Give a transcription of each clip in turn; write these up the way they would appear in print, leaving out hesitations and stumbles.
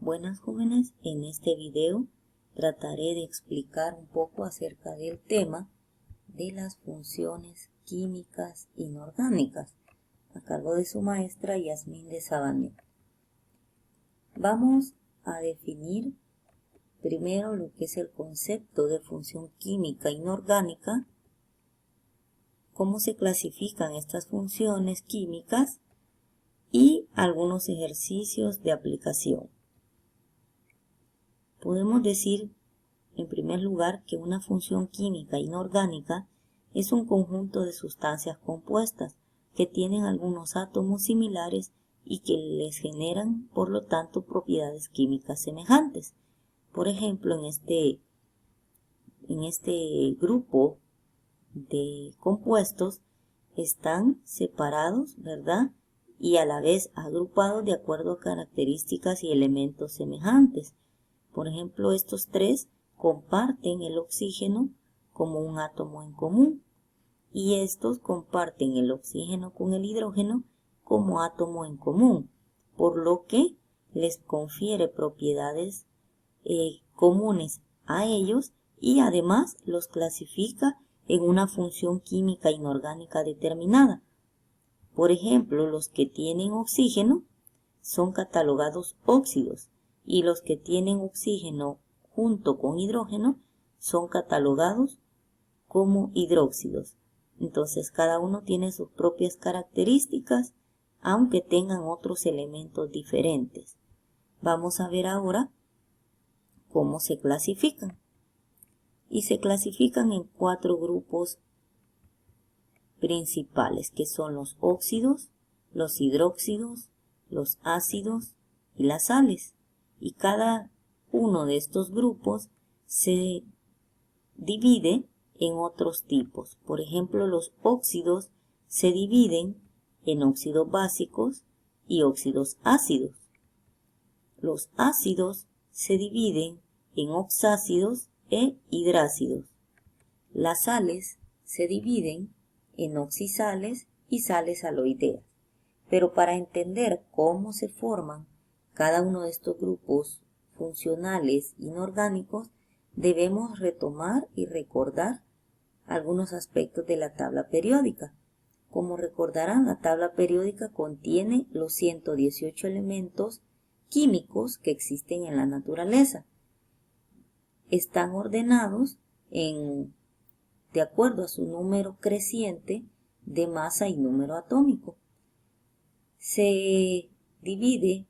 Buenas jóvenes, en este video trataré de explicar un poco acerca del tema de las funciones químicas inorgánicas a cargo de su maestra Yasmín de Sabané. Vamos a definir primero lo que es el concepto de función química inorgánica, cómo se clasifican estas funciones químicas y algunos ejercicios de aplicación. Podemos decir, en primer lugar, que una función química inorgánica es un conjunto de sustancias compuestas que tienen algunos átomos similares y que les generan, por lo tanto, propiedades químicas semejantes. Por ejemplo, en este grupo de compuestos están separados, ¿verdad? Y a la vez agrupados de acuerdo a características y elementos semejantes. Por ejemplo, estos tres comparten el oxígeno como un átomo en común y estos comparten el oxígeno con el hidrógeno como átomo en común, por lo que les confiere propiedades comunes a ellos y además los clasifica en una función química inorgánica determinada. Por ejemplo, los que tienen oxígeno son catalogados óxidos y los que tienen oxígeno junto con hidrógeno son catalogados como hidróxidos. Entonces cada uno tiene sus propias características, aunque tengan otros elementos diferentes. Vamos a ver ahora cómo se clasifican. Y se clasifican en 4 grupos principales, que son los óxidos, los hidróxidos, los ácidos y las sales. Y cada uno de estos grupos se divide en otros tipos. Por ejemplo, los óxidos se dividen en óxidos básicos y óxidos ácidos. Los ácidos se dividen en oxácidos e hidrácidos. Las sales se dividen en oxisales y sales aloideas. Pero para entender cómo se forman cada uno de estos grupos funcionales inorgánicos, debemos retomar y recordar algunos aspectos de la tabla periódica. Como recordarán, la tabla periódica contiene los 118 elementos químicos que existen en la naturaleza. Están ordenados de acuerdo a su número creciente de masa y número atómico. Se divide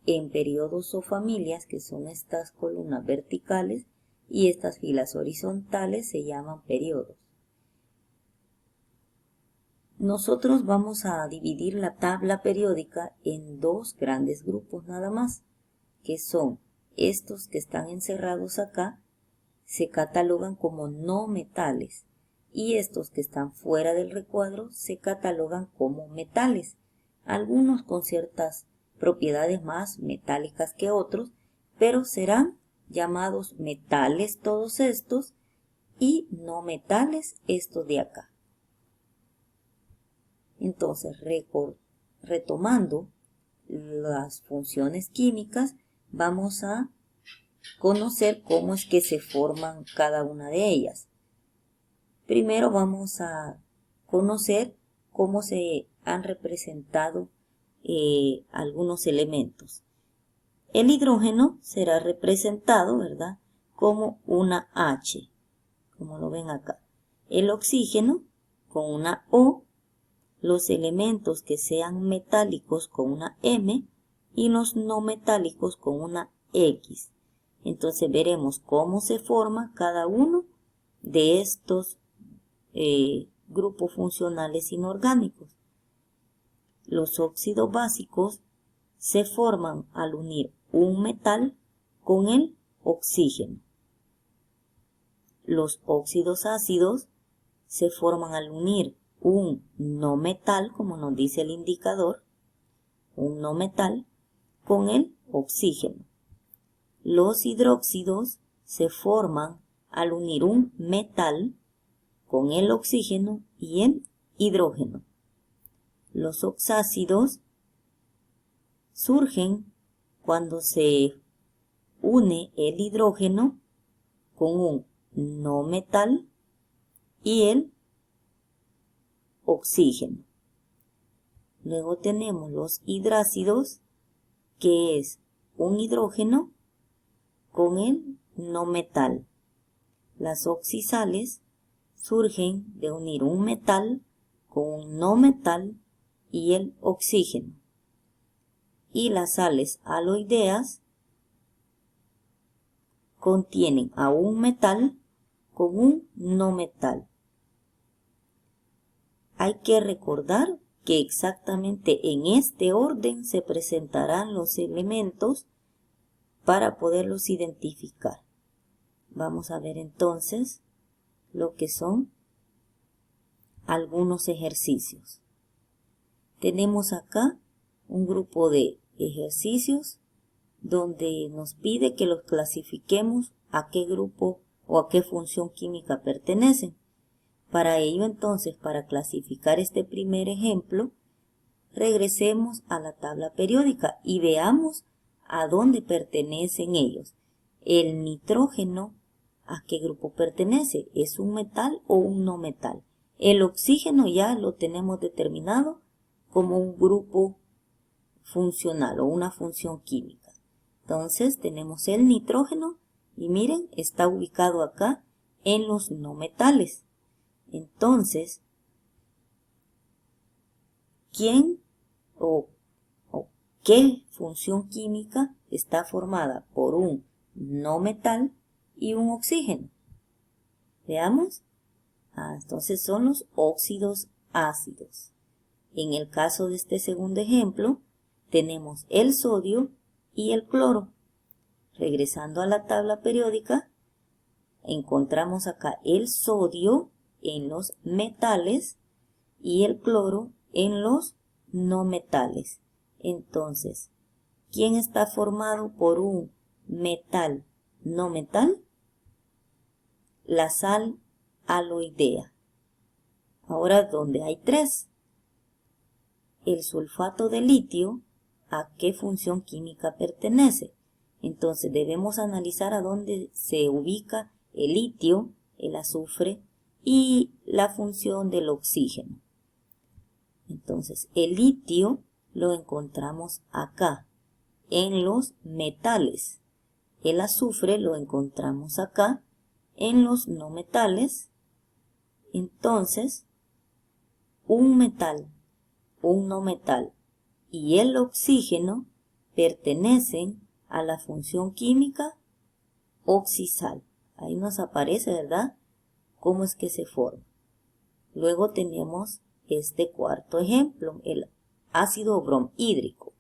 en periodos o familias, que son estas columnas verticales, y estas filas horizontales se llaman periodos. Nosotros vamos a dividir la tabla periódica en 2 grandes grupos nada más, que son estos que están encerrados acá, se catalogan como no metales, y estos que están fuera del recuadro se catalogan como metales, algunos con ciertas propiedades más metálicas que otros, pero serán llamados metales todos estos y no metales estos de acá. Entonces, retomando las funciones químicas, vamos a conocer cómo es que se forman cada una de ellas. Primero vamos a conocer cómo se han representado algunos elementos. El hidrógeno será representado, ¿verdad?, como una H, como lo ven acá. El oxígeno con una O, los elementos que sean metálicos con una M y los no metálicos con una X. Entonces veremos cómo se forma cada uno de estos grupos funcionales inorgánicos. Los óxidos básicos se forman al unir un metal con el oxígeno. Los óxidos ácidos se forman al unir un no metal, como nos dice el indicador, un no metal con el oxígeno. Los hidróxidos se forman al unir un metal con el oxígeno y el hidrógeno. Los oxácidos surgen cuando se une el hidrógeno con un no metal y el oxígeno. Luego tenemos los hidrácidos, que es un hidrógeno con el no metal. Las oxisales surgen de unir un metal con un no metal y el oxígeno. Y las sales aloideas contienen a un metal con un no metal. Hay que recordar que exactamente en este orden se presentarán los elementos para poderlos identificar. Vamos a ver entonces lo que son algunos ejercicios. Tenemos acá un grupo de ejercicios donde nos pide que los clasifiquemos a qué grupo o a qué función química pertenecen. Para ello entonces, para clasificar este primer ejemplo, regresemos a la tabla periódica y veamos a dónde pertenecen ellos. El nitrógeno, ¿a qué grupo pertenece? ¿Es un metal o un no metal? El oxígeno ya lo tenemos determinado como un grupo funcional o una función química. Entonces tenemos el nitrógeno y miren, está ubicado acá en los no metales. Entonces, ¿quién o qué función química está formada por un no metal y un oxígeno? Veamos. Entonces son los óxidos ácidos. En el caso de este segundo ejemplo, tenemos el sodio y el cloro. Regresando a la tabla periódica, encontramos acá el sodio en los metales y el cloro en los no metales. Entonces, ¿quién está formado por un metal no metal? La sal aloidea. Ahora, ¿dónde hay tres? El sulfato de litio, ¿a qué función química pertenece? Entonces debemos analizar a dónde se ubica el litio, el azufre y la función del oxígeno. Entonces el litio lo encontramos acá, en los metales. El azufre lo encontramos acá, en los no metales. Entonces, un metal, un no metal y el oxígeno pertenecen a la función química oxisal. Ahí nos aparece, ¿verdad?, cómo es que se forma. Luego tenemos este cuarto ejemplo, el ácido bromhídrico.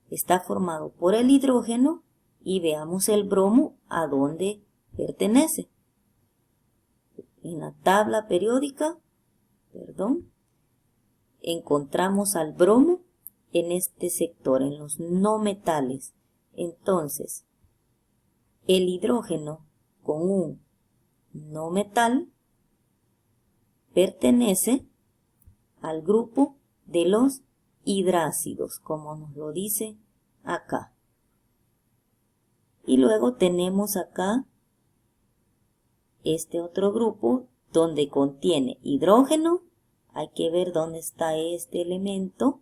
Está formado por el hidrógeno y veamos el bromo a dónde pertenece. En la tabla periódica, encontramos al bromo en este sector, en los no metales. Entonces, el hidrógeno con un no metal pertenece al grupo de los hidrácidos, como nos lo dice acá. Y luego tenemos acá este otro grupo donde contiene hidrógeno. Hay que ver dónde está este elemento.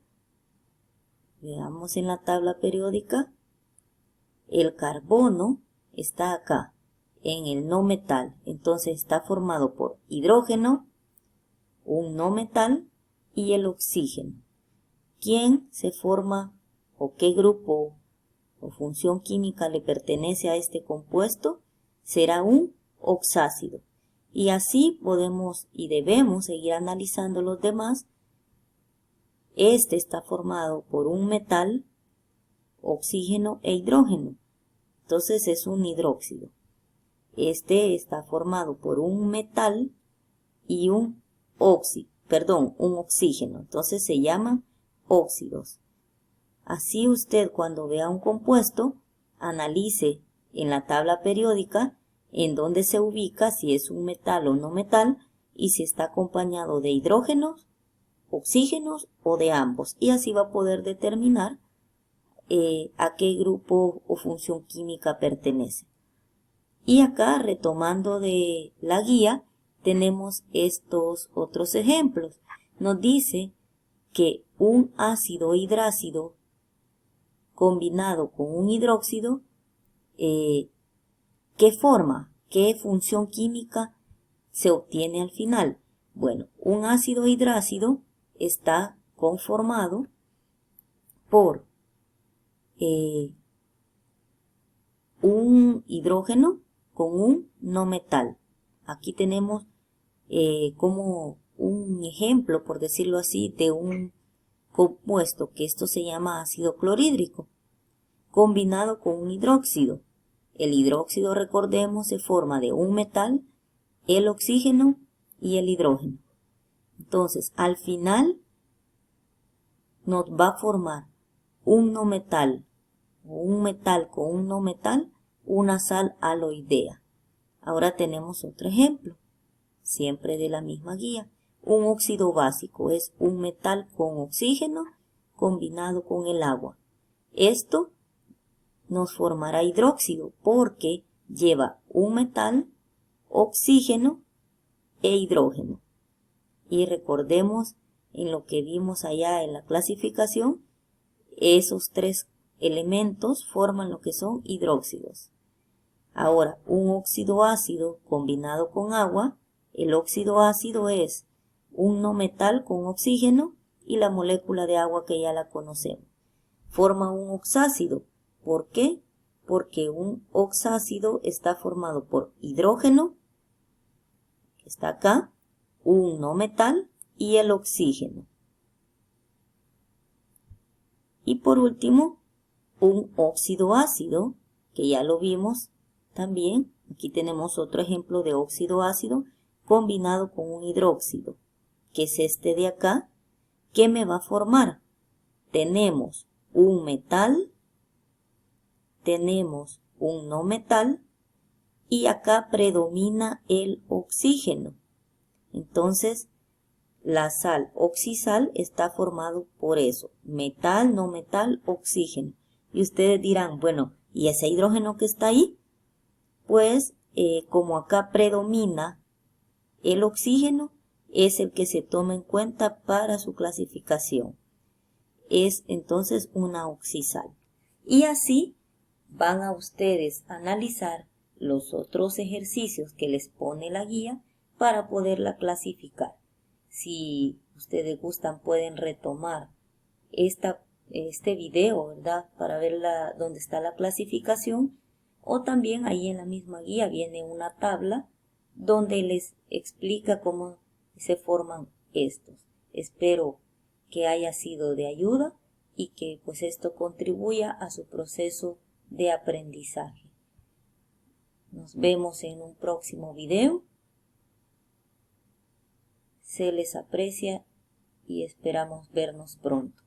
Veamos en la tabla periódica. El carbono está acá, en el no metal. Entonces está formado por hidrógeno, un no metal y el oxígeno. ¿Quién se forma o qué grupo o función química le pertenece a este compuesto? Será un oxácido. Y así podemos y debemos seguir analizando los demás. Este está formado por un metal, oxígeno e hidrógeno. Entonces es un hidróxido. Este está formado por un metal y un oxígeno. Entonces se llaman óxidos. Así usted, cuando vea un compuesto, analice en la tabla periódica en dónde se ubica, si es un metal o no metal, y si está acompañado de hidrógenos, oxígenos o de ambos. Y así va a poder determinar a qué grupo o función química pertenece. Y acá, retomando de la guía, tenemos estos otros ejemplos. Nos dice que un ácido hidrácido combinado con un hidróxido, ¿qué forma? ¿Qué función química se obtiene al final? Bueno, un ácido hidrácido está conformado por un hidrógeno con un no metal. Aquí tenemos como un ejemplo, por decirlo así, de un compuesto que esto se llama ácido clorhídrico, combinado con un hidróxido. El hidróxido, recordemos, se forma de un metal, el oxígeno y el hidrógeno. Entonces, al final nos va a formar un no metal, o un metal con un no metal, una sal aloidea. Ahora tenemos otro ejemplo, siempre de la misma guía. Un óxido básico es un metal con oxígeno combinado con el agua. Esto nos formará hidróxido porque lleva un metal, oxígeno e hidrógeno. Y recordemos en lo que vimos allá en la clasificación, esos tres elementos forman lo que son hidróxidos. Ahora, un óxido ácido combinado con agua, el óxido ácido es un no metal con oxígeno y la molécula de agua que ya la conocemos. Forma un oxácido. ¿Por qué? Porque un oxácido está formado por hidrógeno, que está acá, un no metal y el oxígeno. Y por último, un óxido ácido, que ya lo vimos también. Aquí tenemos otro ejemplo de óxido ácido combinado con un hidróxido, que es este de acá. ¿Qué me va a formar? Tenemos un metal, tenemos un no metal y acá predomina el oxígeno. Entonces, la sal oxisal está formado por eso, metal, no metal, oxígeno. Y ustedes dirán, bueno, ¿y ese hidrógeno que está ahí? Pues como acá predomina el oxígeno, es el que se toma en cuenta para su clasificación. Es entonces una oxisal. Y así van a ustedes a analizar los otros ejercicios que les pone la guía para poderla clasificar. Si ustedes gustan, pueden retomar este video, ¿verdad? Para ver dónde está la clasificación. O también ahí en la misma guía viene una tabla donde les explica cómo se forman estos. Espero que haya sido de ayuda y que pues esto contribuya a su proceso de aprendizaje. Nos vemos en un próximo video. Se les aprecia y esperamos vernos pronto.